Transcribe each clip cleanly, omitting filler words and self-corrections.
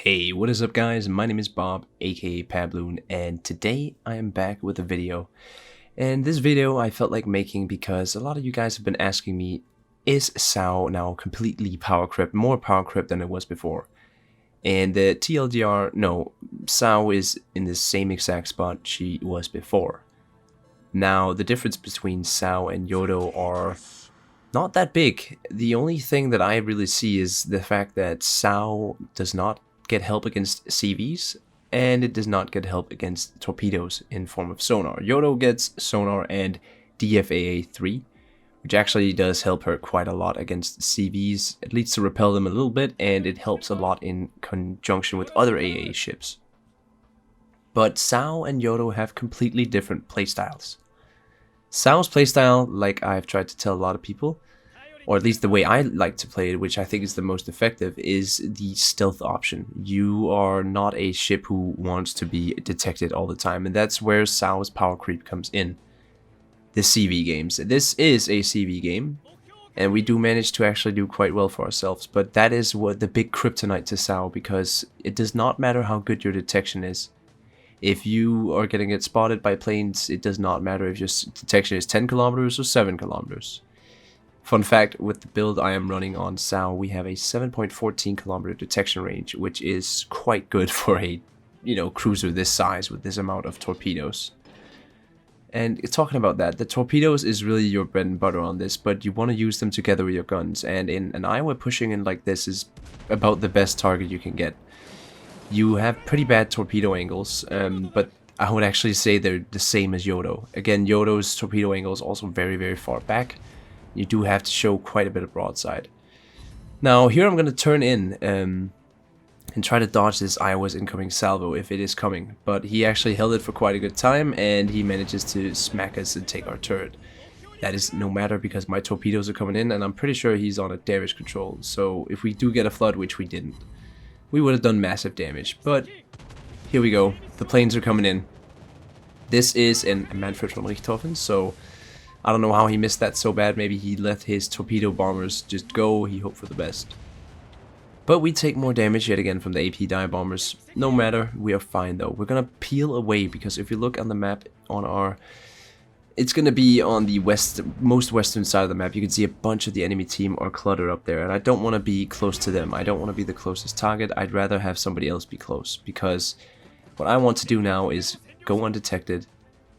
Hey, what is up guys? My name is Bob, aka PabLoon, and today I am back with a video. And this video I felt like making because a lot of you guys have been asking me, is SAO now completely power crept, more power crept than it was before? And the TLDR, no, SAO is in the same exact spot she was before. Now, the difference between SAO and Yodo are not that big. The only thing that I really see is the fact that SAO does not get help against CVs, and it does not get help against torpedoes in form of sonar. Yodo gets sonar and DFAA 3, which actually does help her quite a lot against CVs. It leads to repel them a little bit, and it helps a lot in conjunction with other AA ships. But SAO and Yodo have completely different playstyles. SAO's playstyle, like I've tried to tell a lot of people, or at least the way I like to play it, which I think is the most effective, is the stealth option. You are not a ship who wants to be detected all the time, and that's where SAO's power creep comes in. The CV games. This is a CV game, and we do manage to actually do quite well for ourselves, but that is what the big kryptonite to SAO, because it does not matter how good your detection is. If you are getting it spotted by planes, it does not matter if your detection is 10 kilometers or 7 kilometers. Fun fact, with the build I am running on SAO, we have a 7.14 kilometer detection range, which is quite good for a, cruiser this size with this amount of torpedoes. And talking about that, the torpedoes is really your bread and butter on this, but you want to use them together with your guns, and in an Iowa pushing in like this is about the best target you can get. You have pretty bad torpedo angles, but I would actually say they're the same as Yodo. Again, Yodo's torpedo angle is also very, very far back. You do have to show quite a bit of broadside. Now here I'm going to turn in and try to dodge this Iowa's incoming salvo if it is coming, but he actually held it for quite a good time and he manages to smack us and take our turret. That is no matter because my torpedoes are coming in and I'm pretty sure he's on a damage control, so if we do get a flood, which we didn't, we would have done massive damage. But here we go, the planes are coming in. This is a Manfred from Richthofen, so I don't know how he missed that so bad. Maybe he let his torpedo bombers just go, he hoped for the best. But we take more damage yet again from the AP dive bombers. No matter, we are fine though. We're gonna peel away because if you look on the map on our... It's gonna be on the most western side of the map. You can see a bunch of the enemy team are cluttered up there, and I don't want to be close to them. I don't want to be the closest target. I'd rather have somebody else be close, because what I want to do now is go undetected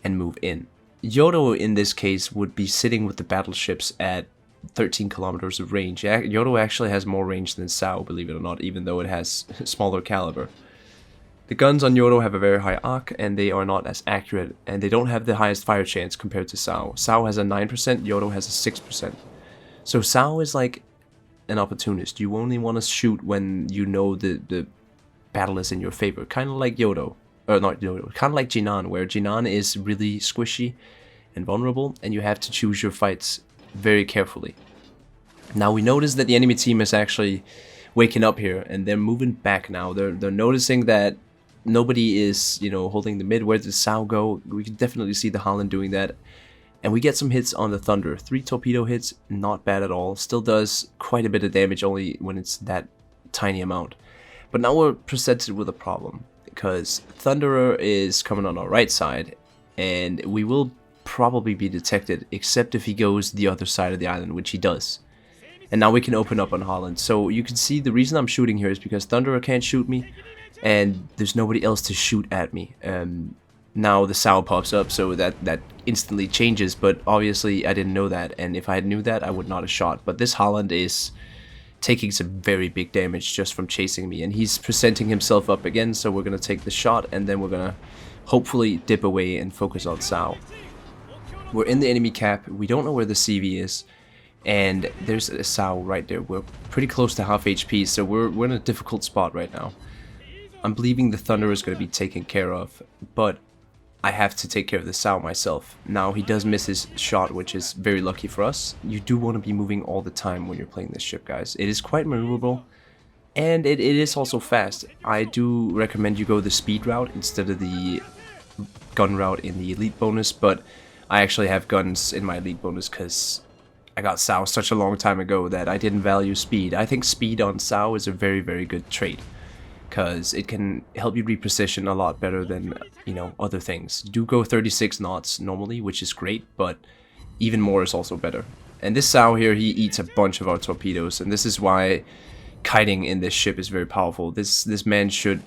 and move in. Yodo in this case would be sitting with the battleships at 13 kilometers of range. Yodo actually has more range than SAO, believe it or not, even though it has smaller caliber. The guns on Yodo have a very high arc, and they are not as accurate, and they don't have the highest fire chance compared to SAO. SAO has a 9%, Yodo has a 6%. So SAO is like an opportunist. You only want to shoot when you know the battle is in your favor, kind of like Yodo. Or not Yodo, kind of like Jinan, where Jinan is really squishy and vulnerable, and you have to choose your fights very carefully. Now we notice that the enemy team is actually waking up here, and they're moving back now. They're noticing that nobody is, holding the mid. Where did SAO go? We can definitely see the Holland doing that. And we get some hits on the Thunder. 3 torpedo hits, not bad at all. Still does quite a bit of damage only when it's that tiny amount. But now we're presented with a problem, because Thunderer is coming on our right side, and we will probably be detected, except if he goes the other side of the island, which he does. And now we can open up on Holland. So you can see the reason I'm shooting here is because Thunderer can't shoot me, and there's nobody else to shoot at me. Now the SAO pops up, so that instantly changes, but obviously I didn't know that, and if I had knew that, I would not have shot. But this Holland is taking some very big damage just from chasing me, and he's presenting himself up again, so we're gonna take the shot, and then we're gonna hopefully dip away and focus on SAO. We're in the enemy cap, we don't know where the CV is, and there's a SAO right there. We're pretty close to half HP, so we're in a difficult spot right now. I'm believing the Thunder is going to be taken care of, but I have to take care of the SAO myself. Now he does miss his shot, which is very lucky for us. You do want to be moving all the time when you're playing this ship, guys. It is quite maneuverable, and it is also fast. I do recommend you go the speed route instead of the gun route in the elite bonus, but I actually have guns in my elite bonus because I got SAO such a long time ago that I didn't value speed. I think speed on SAO is a very, very good trait, because it can help you reposition a lot better than, you know, other things. You do go 36 knots normally, which is great, but even more is also better. And this Sao here, he eats a bunch of our torpedoes, and this is why kiting in this ship is very powerful. This man should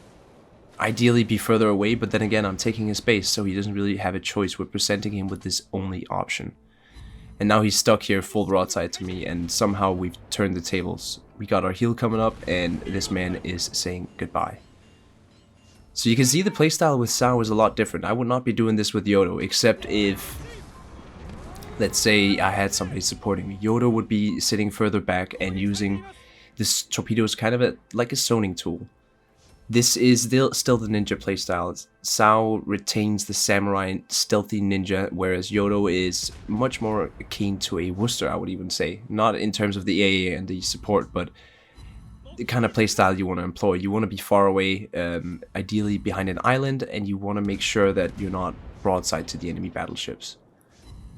ideally be further away, but then again, I'm taking his base, so he doesn't really have a choice. We're presenting him with this only option. And now he's stuck here full broadside to me, and somehow we've turned the tables. We got our heal coming up, and this man is saying goodbye. So you can see the playstyle with Sao is a lot different. I would not be doing this with Yodo, except if, let's say, I had somebody supporting me. Yodo would be sitting further back and using this torpedo as kind of like a zoning tool. This is still the ninja playstyle. Sao retains the samurai stealthy ninja, whereas Yodo is much more akin to a Worcester, I would even say. Not in terms of the AA and the support, but the kind of playstyle you want to employ. You want to be far away, ideally behind an island, and you want to make sure that you're not broadside to the enemy battleships.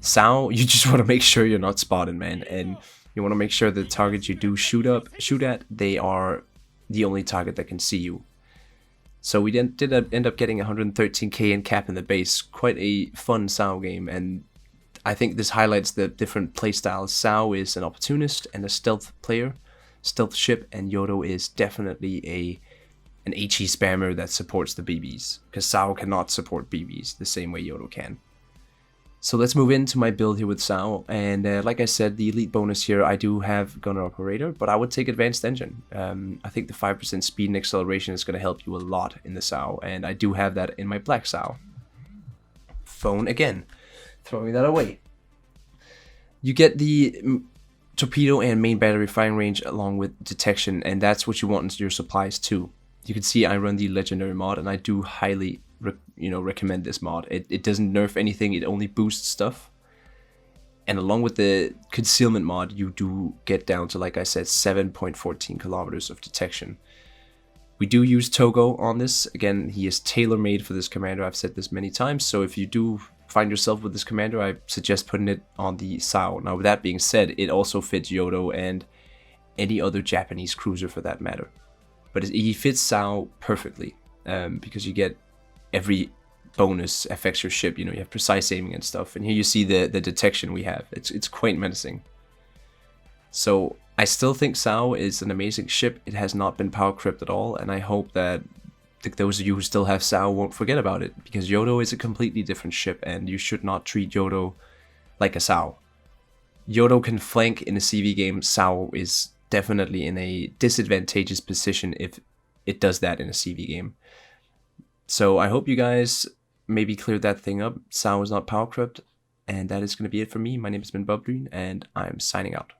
Sao, you just want to make sure you're not spotted, man, and you want to make sure the targets you do shoot at, they are the only target that can see you. So we did end up getting 113k in cap in the base. Quite a fun Sao game, and I think this highlights the different playstyles. Sao is an opportunist and a stealth player, stealth ship, and Yodo is definitely an HE spammer that supports the BBs, because Sao cannot support BBs the same way Yodo can. So let's move into my build here with Sao, and like I said, the elite bonus here, I do have Gunner Operator, but I would take Advanced Engine. I think the 5% speed and acceleration is going to help you a lot in the Sao, and I do have that in my Black Sao. Phone again, throwing that away. You get the torpedo and main battery firing range along with detection, and that's what you want in your supplies too. You can see I run the legendary mod, and I do highly recommend this mod. It doesn't nerf anything, it only boosts stuff. And along with the concealment mod, you do get down to, like I said, 7.14 kilometers of detection. We do use Togo on this. Again, he is tailor-made for this commander. I've said this many times, so if you do find yourself with this commander, I suggest putting it on the Sao. Now, with that being said, it also fits Yodo and any other Japanese cruiser for that matter. But he fits Sao perfectly, because you get every bonus affects your ship. You know, you have precise aiming and stuff, and here you see the detection we have. It's quite menacing. So I still think Sao is an amazing ship. It has not been power crept at all, and I hope that those of you who still have Sao won't forget about it, because Yodo is a completely different ship, and you should not treat Yodo like a Sao. Yodo can flank in a CV game. Sao is definitely in a disadvantageous position if it does that in a CV game. So I hope you guys maybe cleared that thing up. Sao is not power crept, and that is going to be it for me. My name has been BobLyn, and I'm signing out.